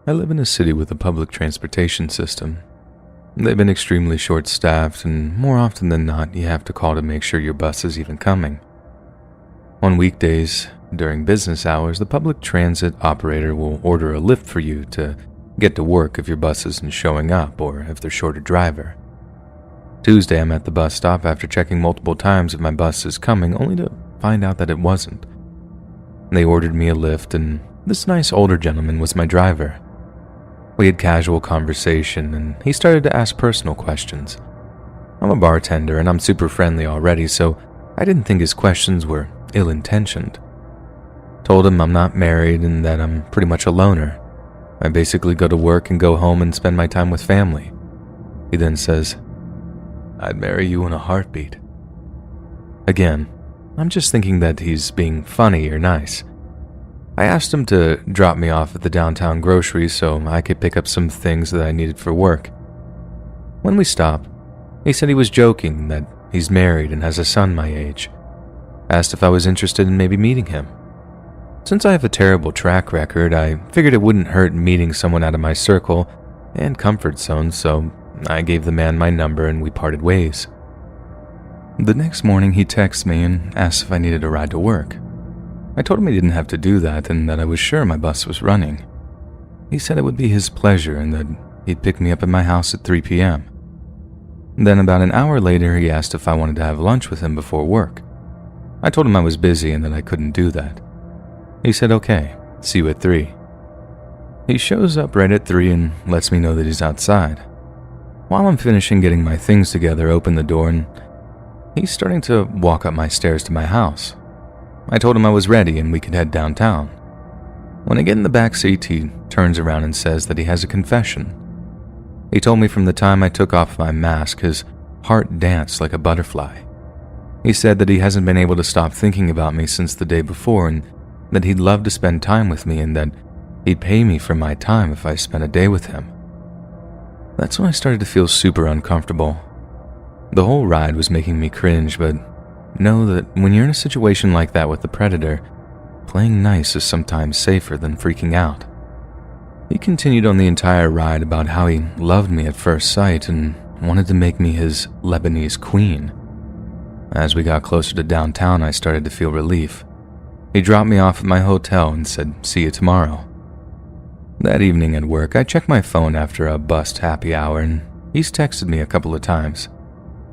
I live in a city with a public transportation system. They've been extremely short-staffed, and more often than not, you have to call to make sure your bus is even coming. On weekdays, during business hours, the public transit operator will order a lift for you to get to work if your bus isn't showing up or if they're short a driver. Tuesday, I'm at the bus stop after checking multiple times if my bus is coming, only to find out that it wasn't. They ordered me a lift, and this nice older gentleman was my driver. We had casual conversation, and he started to ask personal questions. I'm a bartender, and I'm super friendly already, so I didn't think his questions were ill-intentioned. Told him I'm not married and that I'm pretty much a loner. I basically go to work and go home and spend my time with family. He then says, "I'd marry you in a heartbeat." Again, I'm just thinking that he's being funny or nice. I asked him to drop me off at the downtown grocery so I could pick up some things that I needed for work. When we stopped, he said he was joking, that he's married and has a son my age. Asked if I was interested in maybe meeting him. Since I have a terrible track record, I figured it wouldn't hurt meeting someone out of my circle and comfort zone, so I gave the man my number and we parted ways. The next morning, he texted me and asked if I needed a ride to work. I told him I didn't have to do that and that I was sure my bus was running. He said it would be his pleasure and that he'd pick me up at my house at 3 p.m. Then about an hour later, he asked if I wanted to have lunch with him before work. I told him I was busy and that I couldn't do that. He said, "Okay, see you at 3. He shows up right at 3 and lets me know that he's outside. While I'm finishing getting my things together, I open the door and he's starting to walk up my stairs to my house. I told him I was ready and we could head downtown. When I get in the back seat, he turns around and says that he has a confession. He told me from the time I took off my mask, his heart danced like a butterfly. He said that he hasn't been able to stop thinking about me since the day before and that he'd love to spend time with me and that he'd pay me for my time if I spent a day with him. That's when I started to feel super uncomfortable. The whole ride was making me cringe, but know that when you're in a situation like that with the predator, playing nice is sometimes safer than freaking out. He continued on the entire ride about how he loved me at first sight and wanted to make me his Lebanese queen. As we got closer to downtown, I started to feel relief. He dropped me off at my hotel and said, "See you tomorrow." That evening at work, I checked my phone after a bust happy hour and he's texted me a couple of times.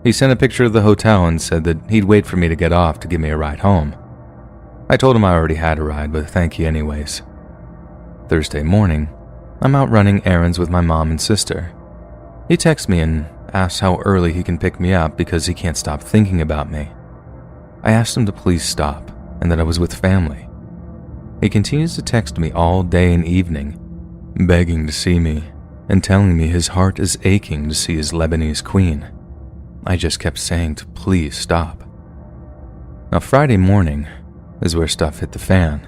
He sent a picture of the hotel and said that he'd wait for me to get off to give me a ride home. I told him I already had a ride, but thank you anyways. Thursday morning, I'm out running errands with my mom and sister. He texts me and asks how early he can pick me up because he can't stop thinking about me. I asked him to please stop and that I was with family. He continues to text me all day and evening, begging to see me and telling me his heart is aching to see his Lebanese queen. I just kept saying to please stop. Now Friday morning is where stuff hit the fan.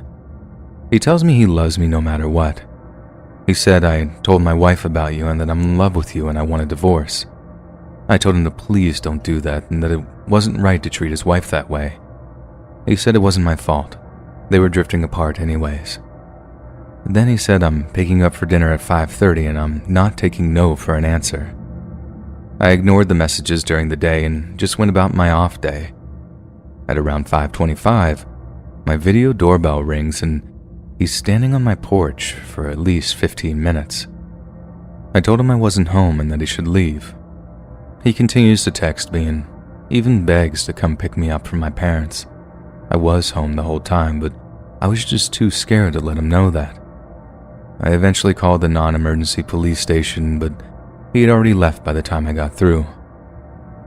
He tells me he loves me no matter what. He said I told my wife about you and that I'm in love with you and I want a divorce. I told him to please don't do that and that it wasn't right to treat his wife that way. He said it wasn't my fault. They were drifting apart anyways. Then he said I'm picking up for dinner at 5:30 and I'm not taking no for an answer. I ignored the messages during the day and just went about my off day. At around 5:25, my video doorbell rings and he's standing on my porch for at least 15 minutes. I told him I wasn't home and that he should leave. He continues to text me and even begs to come pick me up from my parents. I was home the whole time, but I was just too scared to let him know that. I eventually called the non-emergency police station, but he had already left by the time I got through.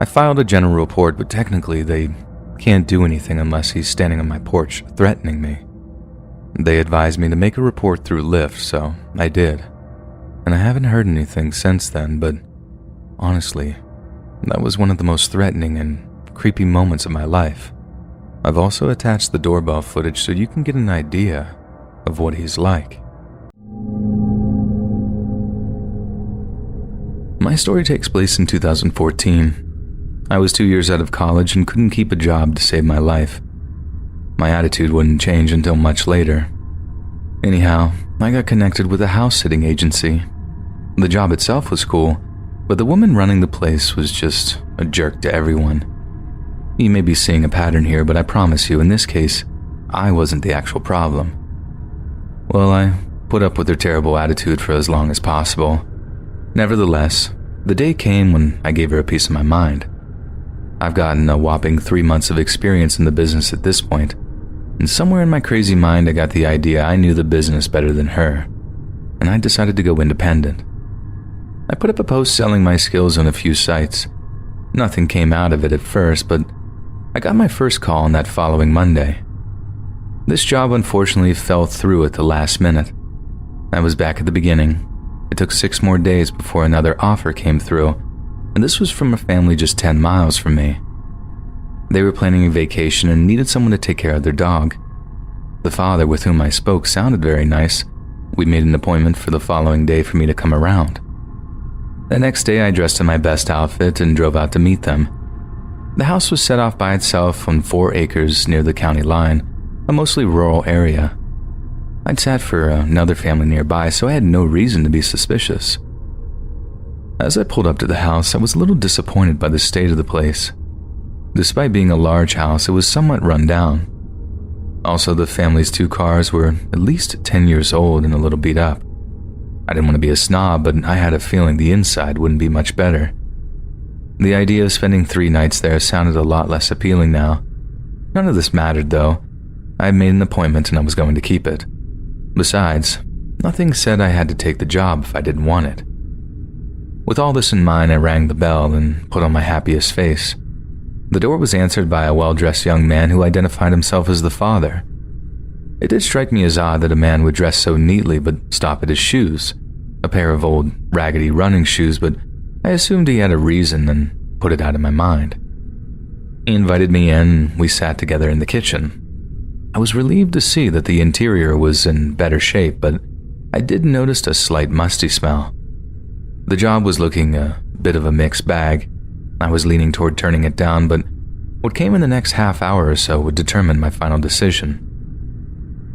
I filed a general report, but technically they can't do anything unless he's standing on my porch threatening me. They advised me to make a report through Lyft, so I did. And I haven't heard anything since then, but honestly, that was one of the most threatening and creepy moments of my life. I've also attached the doorbell footage so you can get an idea of what he's like. My story takes place in 2014. I was 2 years out of college and couldn't keep a job to save my life. My attitude wouldn't change until much later. Anyhow, I got connected with a house-sitting agency. The job itself was cool, but the woman running the place was just a jerk to everyone. You may be seeing a pattern here, but I promise you, in this case, I wasn't the actual problem. Well, I put up with her terrible attitude for as long as possible. Nevertheless, the day came when I gave her a piece of my mind. I've gotten a whopping 3 months of experience in the business at this point, and somewhere in my crazy mind I got the idea I knew the business better than her, and I decided to go independent. I put up a post selling my skills on a few sites. Nothing came out of it at first, but I got my first call on that following Monday. This job unfortunately fell through at the last minute. I was back at the beginning. It took 6 more days before another offer came through, and this was from a family just 10 miles from me. They were planning a vacation and needed someone to take care of their dog. The father with whom I spoke sounded very nice. We made an appointment for the following day for me to come around. The next day I dressed in my best outfit and drove out to meet them. The house was set off by itself on 4 acres near the county line, a mostly rural area. I'd sat for another family nearby, so I had no reason to be suspicious. As I pulled up to the house, I was a little disappointed by the state of the place. Despite being a large house, it was somewhat run down. Also, the family's 2 cars were at least 10 years old and a little beat up. I didn't want to be a snob, but I had a feeling the inside wouldn't be much better. The idea of spending 3 nights there sounded a lot less appealing now. None of this mattered, though. I had made an appointment and I was going to keep it. Besides, nothing said I had to take the job if I didn't want it. With all this in mind, I rang the bell and put on my happiest face. The door was answered by a well-dressed young man who identified himself as the father. It did strike me as odd that a man would dress so neatly but stop at his shoes, a pair of old, raggedy running shoes, but I assumed he had a reason and put it out of my mind. He invited me in and we sat together in the kitchen. I was relieved to see that the interior was in better shape, but I did notice a slight musty smell. The job was looking a bit of a mixed bag. I was leaning toward turning it down, but what came in the next half hour or so would determine my final decision.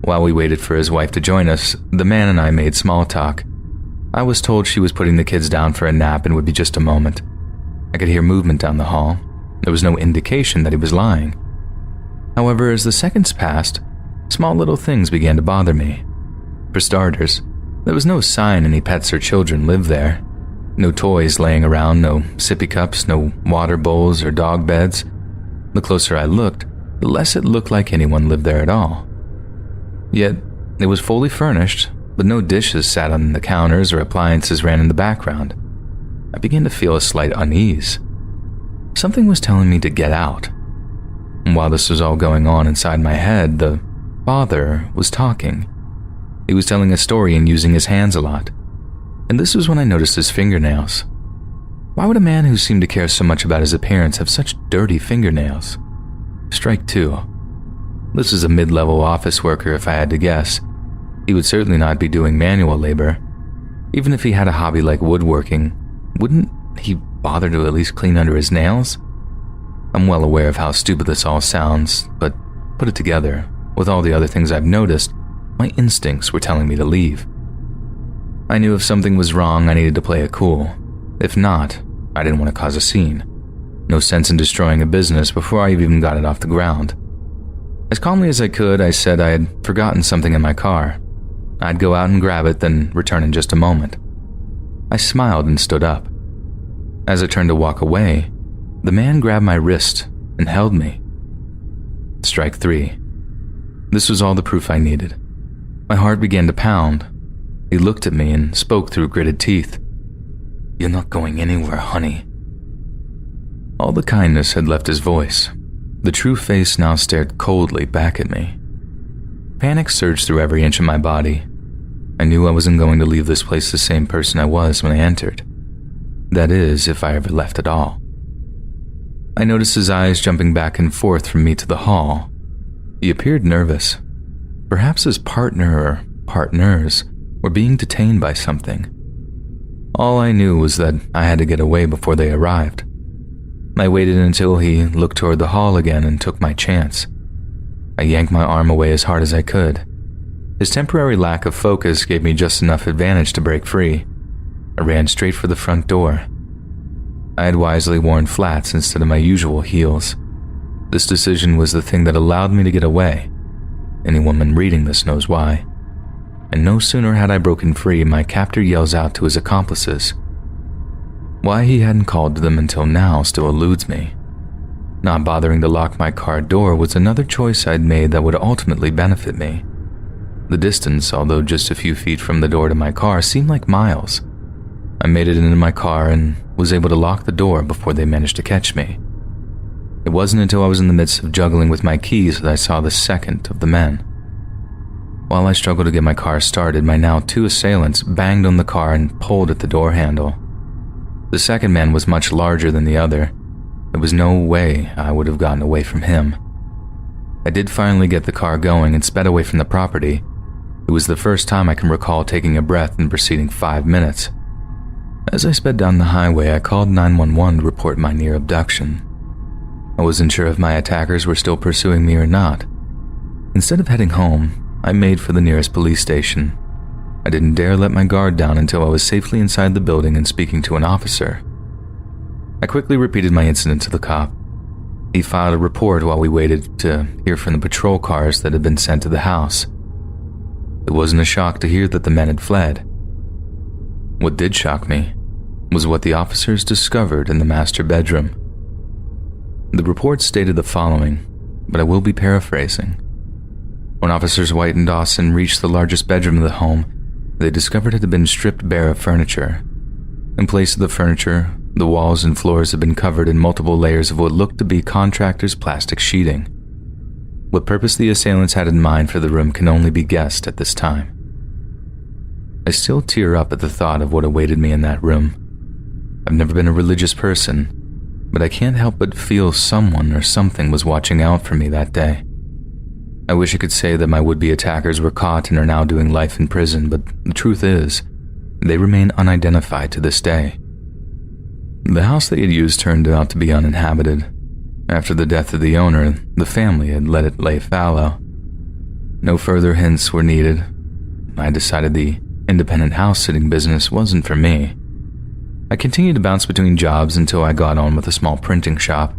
While we waited for his wife to join us, the man and I made small talk. I was told she was putting the kids down for a nap and would be just a moment. I could hear movement down the hall. There was no indication that he was lying. However, as the seconds passed, small little things began to bother me. For starters, there was no sign any pets or children lived there. No toys laying around, no sippy cups, no water bowls or dog beds. The closer I looked, the less it looked like anyone lived there at all. Yet, it was fully furnished, but no dishes sat on the counters or appliances ran in the background. I began to feel a slight unease. Something was telling me to get out. And while this was all going on inside my head, the father was talking. He was telling a story and using his hands a lot. And this was when I noticed his fingernails. Why would a man who seemed to care so much about his appearance have such dirty fingernails? Strike 2. This is a mid-level office worker if I had to guess. He would certainly not be doing manual labor. Even if he had a hobby like woodworking, wouldn't he bother to at least clean under his nails? I'm well aware of how stupid this all sounds, but put it together, with all the other things I've noticed, my instincts were telling me to leave. I knew if something was wrong, I needed to play it cool. If not, I didn't want to cause a scene. No sense in destroying a business before I even got it off the ground. As calmly as I could, I said I had forgotten something in my car. I'd go out and grab it, then return in just a moment. I smiled and stood up. As I turned to walk away, the man grabbed my wrist and held me. Strike 3. This was all the proof I needed. My heart began to pound. He looked at me and spoke through gritted teeth. "You're not going anywhere, honey." All the kindness had left his voice. The true face now stared coldly back at me. Panic surged through every inch of my body. I knew I wasn't going to leave this place the same person I was when I entered. That is, if I ever left at all. I noticed his eyes jumping back and forth from me to the hall. He appeared nervous. Perhaps his partner or partners were being detained by something. All I knew was that I had to get away before they arrived. I waited until he looked toward the hall again and took my chance. I yanked my arm away as hard as I could. His temporary lack of focus gave me just enough advantage to break free. I ran straight for the front door. I had wisely worn flats instead of my usual heels. This decision was the thing that allowed me to get away. Any woman reading this knows why. And no sooner had I broken free, my captor yells out to his accomplices. Why he hadn't called to them until now still eludes me. Not bothering to lock my car door was another choice I'd made that would ultimately benefit me. The distance, although just a few feet from the door to my car, seemed like miles. I made it into my car and was able to lock the door before they managed to catch me. It wasn't until I was in the midst of juggling with my keys that I saw the second of the men. While I struggled to get my car started, my now two assailants banged on the car and pulled at the door handle. The second man was much larger than the other. There was no way I would have gotten away from him. I did finally get the car going and sped away from the property. It was the first time I can recall taking a breath in the preceding 5 minutes. As I sped down the highway, I called 911 to report my near abduction. I wasn't sure if my attackers were still pursuing me or not. Instead of heading home, I made for the nearest police station. I didn't dare let my guard down until I was safely inside the building and speaking to an officer. I quickly repeated my incident to the cop. He filed a report while we waited to hear from the patrol cars that had been sent to the house. It wasn't a shock to hear that the men had fled. What did shock me was what the officers discovered in the master bedroom. The report stated the following, but I will be paraphrasing. When Officers White and Dawson reached the largest bedroom of the home, they discovered it had been stripped bare of furniture. In place of the furniture, the walls and floors had been covered in multiple layers of what looked to be contractor's plastic sheeting. What purpose the assailants had in mind for the room can only be guessed at this time. I still tear up at the thought of what awaited me in that room. I've never been a religious person, but I can't help but feel someone or something was watching out for me that day. I wish I could say that my would-be attackers were caught and are now doing life in prison, but the truth is, they remain unidentified to this day. The house they had used turned out to be uninhabited. After the death of the owner, the family had let it lay fallow. No further hints were needed. I decided the independent house-sitting business wasn't for me. I continued to bounce between jobs until I got on with a small printing shop.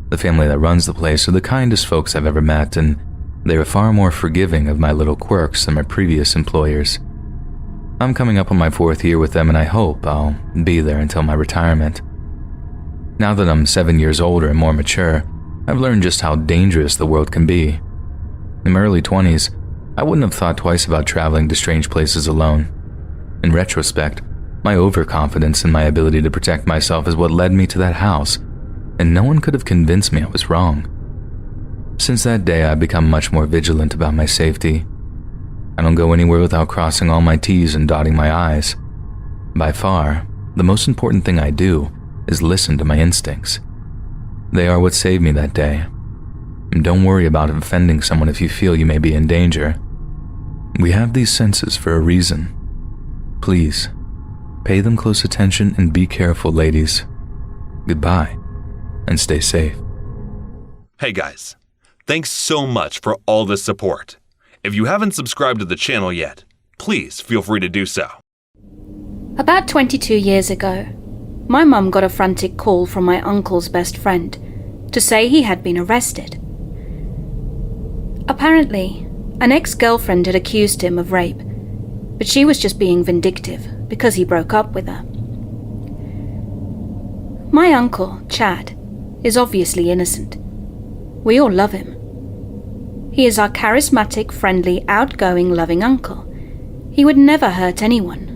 The family that runs the place are the kindest folks I've ever met, and they are far more forgiving of my little quirks than my previous employers. I'm coming up on my 4th year with them, and I hope I'll be there until my retirement. Now that I'm 7 years older and more mature, I've learned just how dangerous the world can be. In my early 20s, I wouldn't have thought twice about traveling to strange places alone. In retrospect, my overconfidence in my ability to protect myself is what led me to that house, and no one could have convinced me I was wrong. Since that day, I've become much more vigilant about my safety. I don't go anywhere without crossing all my T's and dotting my I's. By far, the most important thing I do is listen to my instincts. They are what saved me that day. And don't worry about offending someone if you feel you may be in danger. We have these senses for a reason. Please, pay them close attention and be careful, ladies. Goodbye, and stay safe. Hey guys, thanks so much for all this support. If you haven't subscribed to the channel yet, please feel free to do so. About 22 years ago, my mum got a frantic call from my uncle's best friend to say he had been arrested. Apparently, an ex-girlfriend had accused him of rape, but she was just being vindictive because he broke up with her. My uncle, Chad, is obviously innocent. We all love him. He is our charismatic, friendly, outgoing, loving uncle. He would never hurt anyone.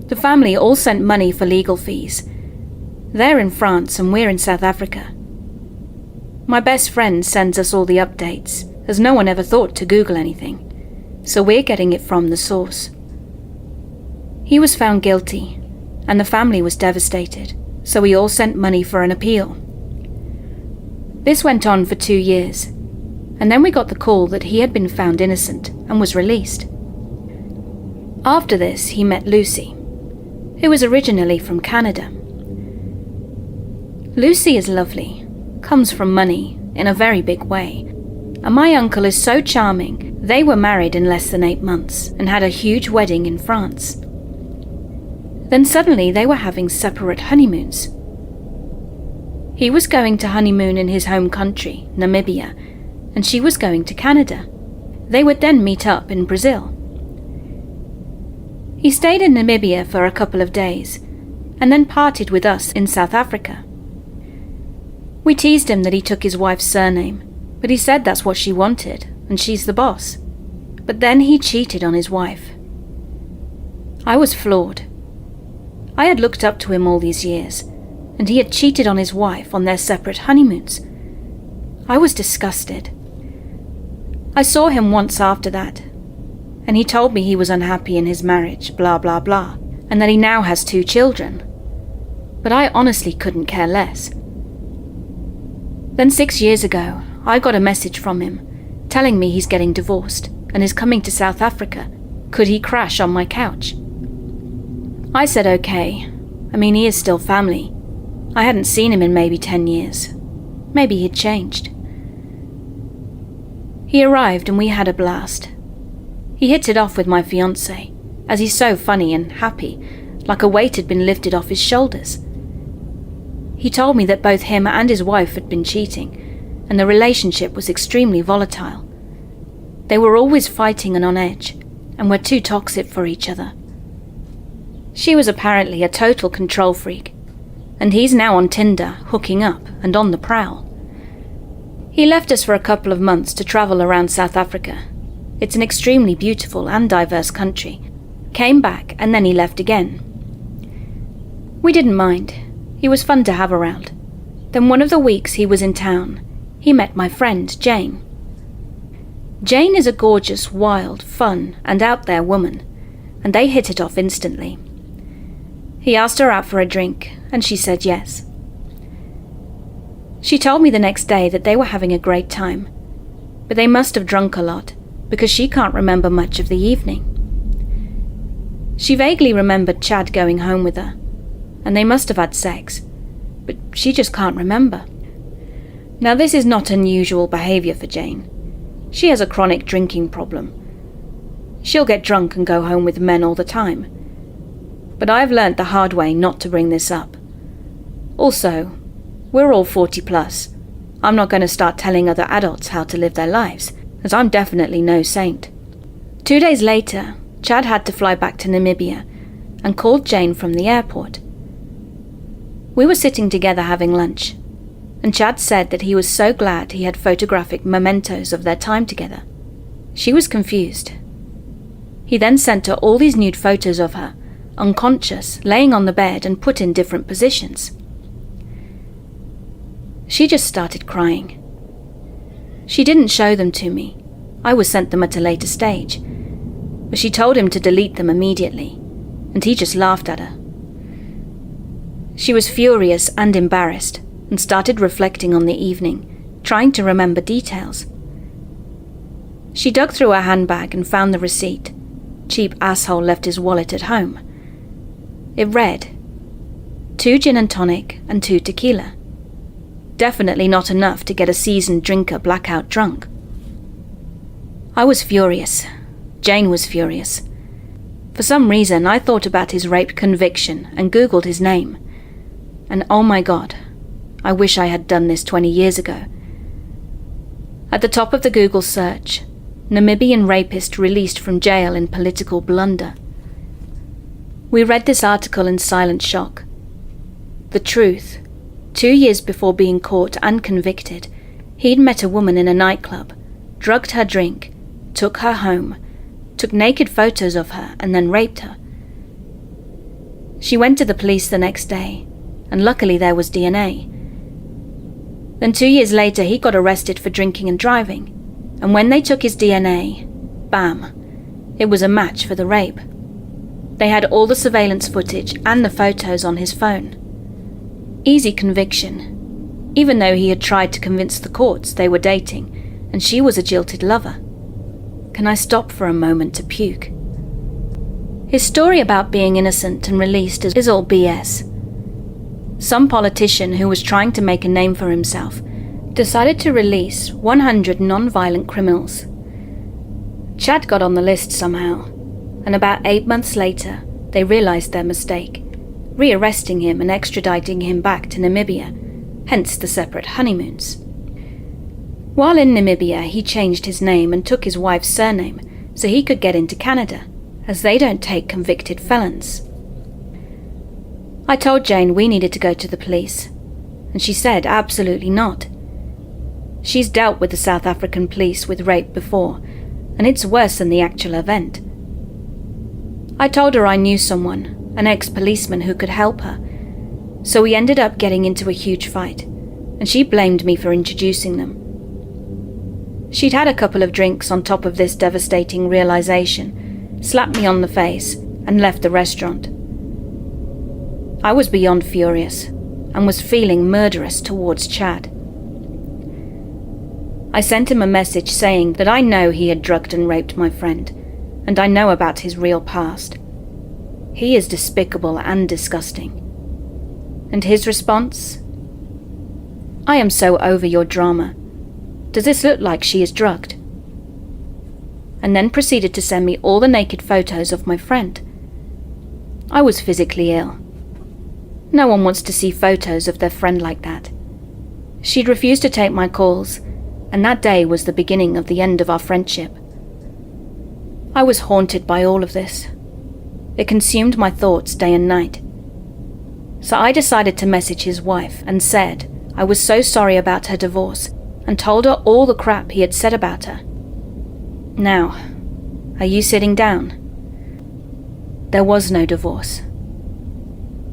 The family all sent money for legal fees. They're in France and we're in South Africa. My best friend sends us all the updates, as no one ever thought to Google anything, so we're getting it from the source. He was found guilty, and the family was devastated, so we all sent money for an appeal. This went on for 2 years, and then we got the call that he had been found innocent and was released. After this, he met Lucy, who was originally from Canada. Lucy is lovely, comes from money in a very big way, and my uncle is so charming They were married in less than 8 months and had a huge wedding in France. Then suddenly they were having separate honeymoons. He was going to honeymoon in his home country, Namibia, and she was going to Canada. They would then meet up in Brazil. He stayed in Namibia for a couple of days and then partied with us in South Africa. We teased him that he took his wife's surname, but he said that's what she wanted and she's the boss. But then he cheated on his wife. I was floored. I had looked up to him all these years, and he had cheated on his wife on their separate honeymoons. I was disgusted. I saw him once after that, and he told me he was unhappy in his marriage, blah blah blah, and that he now has 2 children. But I honestly couldn't care less. Then 6 years ago, I got a message from him, telling me he's getting divorced and is coming to South Africa. Could he crash on my couch? I said okay. I mean, he is still family. I hadn't seen him in maybe 10 years. Maybe he'd changed. He arrived and we had a blast. He hit it off with my fiancé, as he's so funny and happy, like a weight had been lifted off his shoulders. He told me that both him and his wife had been cheating, and the relationship was extremely volatile. They were always fighting and on edge, and were too toxic for each other. She was apparently a total control freak, and he's now on Tinder, hooking up, and on the prowl. He left us for a couple of months to travel around South Africa. It's an extremely beautiful and diverse country. Came back, and then he left again. We didn't mind. He was fun to have around. Then one of the weeks he was in town, he met my friend, Jane. Jane is a gorgeous, wild, fun, and out-there woman, and they hit it off instantly. He asked her out for a drink, and she said yes. She told me the next day that they were having a great time, but they must have drunk a lot, because she can't remember much of the evening. She vaguely remembered Chad going home with her, and they must have had sex, but she just can't remember. Now this is not unusual behaviour for Jane. She has a chronic drinking problem. She'll get drunk and go home with men all the time. But I've learnt the hard way not to bring this up. Also, we're all 40 plus. I'm not going to start telling other adults how to live their lives, as I'm definitely no saint. 2 days later, Chad had to fly back to Namibia and called Jane from the airport. We were sitting together having lunch, and Chad said that he was so glad he had photographic mementos of their time together. She was confused. He then sent her all these nude photos of her, unconscious, laying on the bed and put in different positions. She just started crying. She didn't show them to me. I was sent them at a later stage, but she told him to delete them immediately, and he just laughed at her. She was furious and embarrassed, and started reflecting on the evening, trying to remember details. She dug through her handbag and found the receipt. Cheap asshole left his wallet at home. It read, 2 gin and tonic and 2 tequila. Definitely not enough to get a seasoned drinker blackout drunk. I was furious. Jane was furious. For some reason, I thought about his rape conviction and Googled his name. And oh my God, I wish I had done this 20 years ago. At the top of the Google search, Namibian rapist released from jail in political blunder. We read this article in silent shock. The truth. 2 years before being caught and convicted, he'd met a woman in a nightclub, drugged her drink, took her home, took naked photos of her, and then raped her. She went to the police the next day, and luckily there was DNA. Then 2 years later he got arrested for drinking and driving, and when they took his DNA, bam, it was a match for the rape. They had all the surveillance footage and the photos on his phone. Easy conviction, even though he had tried to convince the courts they were dating, and she was a jilted lover. Can I stop for a moment to puke? His story about being innocent and released is all BS. Some politician who was trying to make a name for himself decided to release 100 non-violent criminals. Chad got on the list somehow, and about 8 months later, they realized their mistake, rearresting him and extraditing him back to Namibia, hence the separate honeymoons. While in Namibia, he changed his name and took his wife's surname so he could get into Canada, as they don't take convicted felons. I told Jane we needed to go to the police, and she said absolutely not. She's dealt with the South African police with rape before, and it's worse than the actual event. I told her I knew someone, an ex-policeman who could help her, so we ended up getting into a huge fight, and she blamed me for introducing them. She'd had a couple of drinks on top of this devastating realization, slapped me on the face, and left the restaurant. I was beyond furious, and was feeling murderous towards Chad. I sent him a message saying that I know he had drugged and raped my friend, and I know about his real past. He is despicable and disgusting. And his response? I am so over your drama. Does this look like she is drugged? And then proceeded to send me all the naked photos of my friend. I was physically ill. No one wants to see photos of their friend like that. She'd refused to take my calls, and that day was the beginning of the end of our friendship. I was haunted by all of this. It consumed my thoughts day and night. So I decided to message his wife and said I was so sorry about her divorce and told her all the crap he had said about her. Now, are you sitting down? There was no divorce.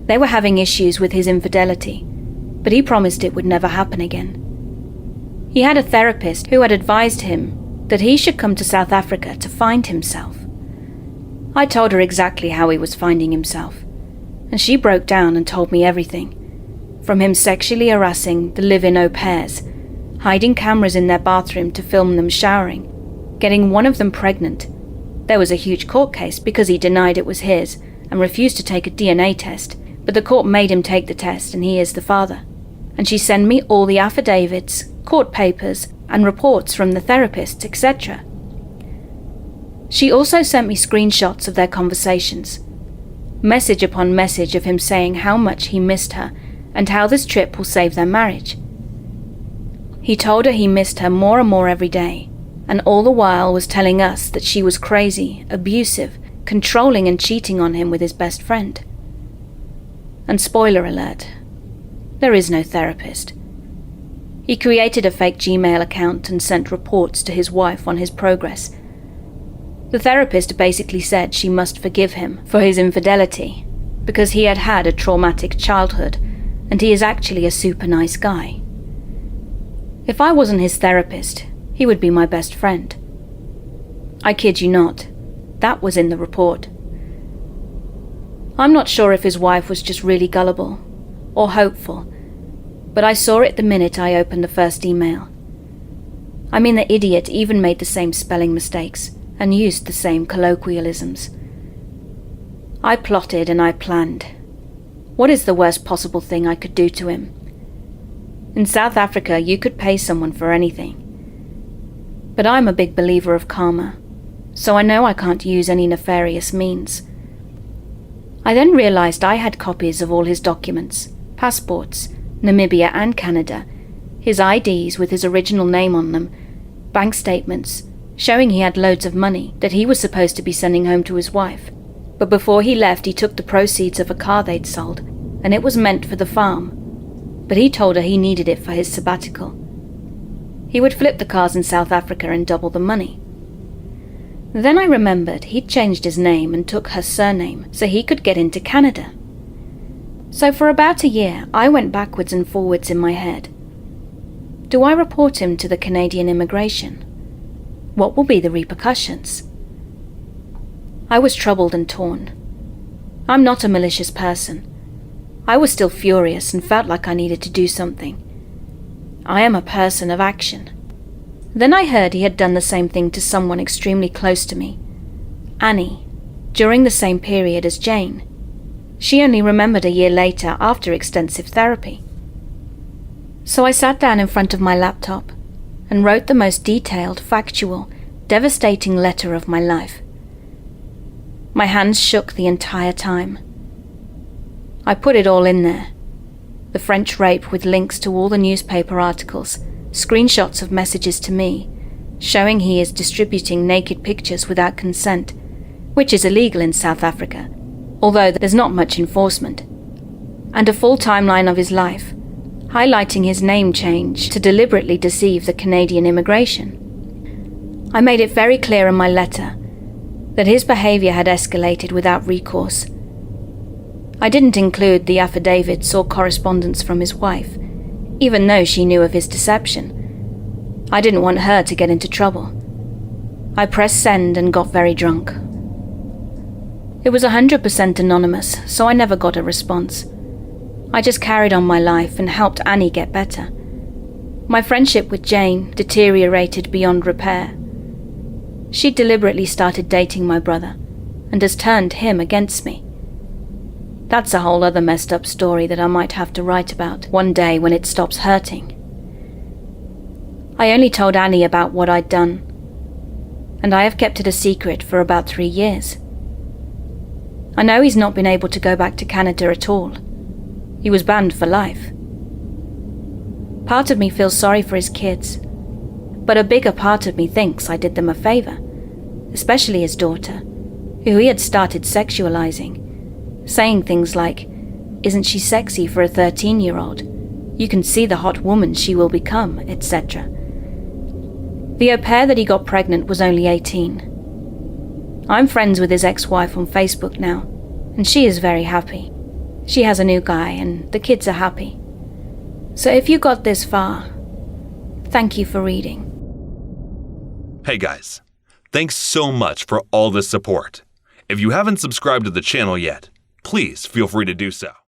They were having issues with his infidelity, but he promised it would never happen again. He had a therapist who had advised him that he should come to South Africa to find himself. I told her exactly how he was finding himself, and she broke down and told me everything, from him sexually harassing the live-in au pairs, hiding cameras in their bathroom to film them showering, getting one of them pregnant. There was a huge court case because he denied it was his and refused to take a DNA test, but the court made him take the test and he is the father. And she sent me all the affidavits, court papers, and reports from the therapist, etc. She also sent me screenshots of their conversations, message upon message of him saying how much he missed her and how this trip will save their marriage. He told her he missed her more and more every day, and all the while was telling us that she was crazy, abusive, controlling and cheating on him with his best friend. And spoiler alert, there is no therapist. He created a fake Gmail account and sent reports to his wife on his progress. The therapist basically said she must forgive him for his infidelity because he had had a traumatic childhood and he is actually a super nice guy. If I wasn't his therapist, he would be my best friend. I kid you not, that was in the report. I'm not sure if his wife was just really gullible or hopeful, but I saw it the minute I opened the first email. I mean, the idiot even made the same spelling mistakes and used the same colloquialisms. I plotted and I planned. What is the worst possible thing I could do to him? In South Africa, you could pay someone for anything. But I'm a big believer of karma, so I know I can't use any nefarious means. I then realized I had copies of all his documents, passports, Namibia and Canada, his IDs with his original name on them, bank statements, showing he had loads of money that he was supposed to be sending home to his wife. But before he left, he took the proceeds of a car they'd sold, and it was meant for the farm. But he told her he needed it for his sabbatical. He would flip the cars in South Africa and double the money. Then I remembered he'd changed his name and took her surname so he could get into Canada. So for about a year, I went backwards and forwards in my head. Do I report him to the Canadian immigration? What will be the repercussions? I was troubled and torn. I'm not a malicious person. I was still furious and felt like I needed to do something. I am a person of action. Then I heard he had done the same thing to someone extremely close to me, Annie, during the same period as Jane. She only remembered a year later after extensive therapy. So I sat down in front of my laptop and wrote the most detailed, factual, devastating letter of my life. My hands shook the entire time. I put it all in there. The French rape with links to all the newspaper articles, screenshots of messages to me, showing he is distributing naked pictures without consent, which is illegal in South Africa, although there's not much enforcement, and a full timeline of his life, highlighting his name change to deliberately deceive the Canadian immigration. I made it very clear in my letter that his behavior had escalated without recourse. I didn't include the affidavits or correspondence from his wife, even though she knew of his deception. I didn't want her to get into trouble. I pressed send and got very drunk. It was 100% anonymous, so I never got a response. I just carried on my life and helped Annie get better. My friendship with Jane deteriorated beyond repair. She deliberately started dating my brother and has turned him against me. That's a whole other messed up story that I might have to write about one day when it stops hurting. I only told Annie about what I'd done, and I have kept it a secret for about 3 years. I know he's not been able to go back to Canada at all. He was banned for life. Part of me feels sorry for his kids, but a bigger part of me thinks I did them a favor, especially his daughter, who he had started sexualizing, saying things like, "Isn't she sexy for a 13-year-old? You can see the hot woman she will become," etc. The au pair that he got pregnant was only 18. I'm friends with his ex-wife on Facebook now, and she is very happy. She has a new guy, and the kids are happy. So if you got this far, thank you for reading. Hey guys, thanks so much for all this support. If you haven't subscribed to the channel yet, please feel free to do so.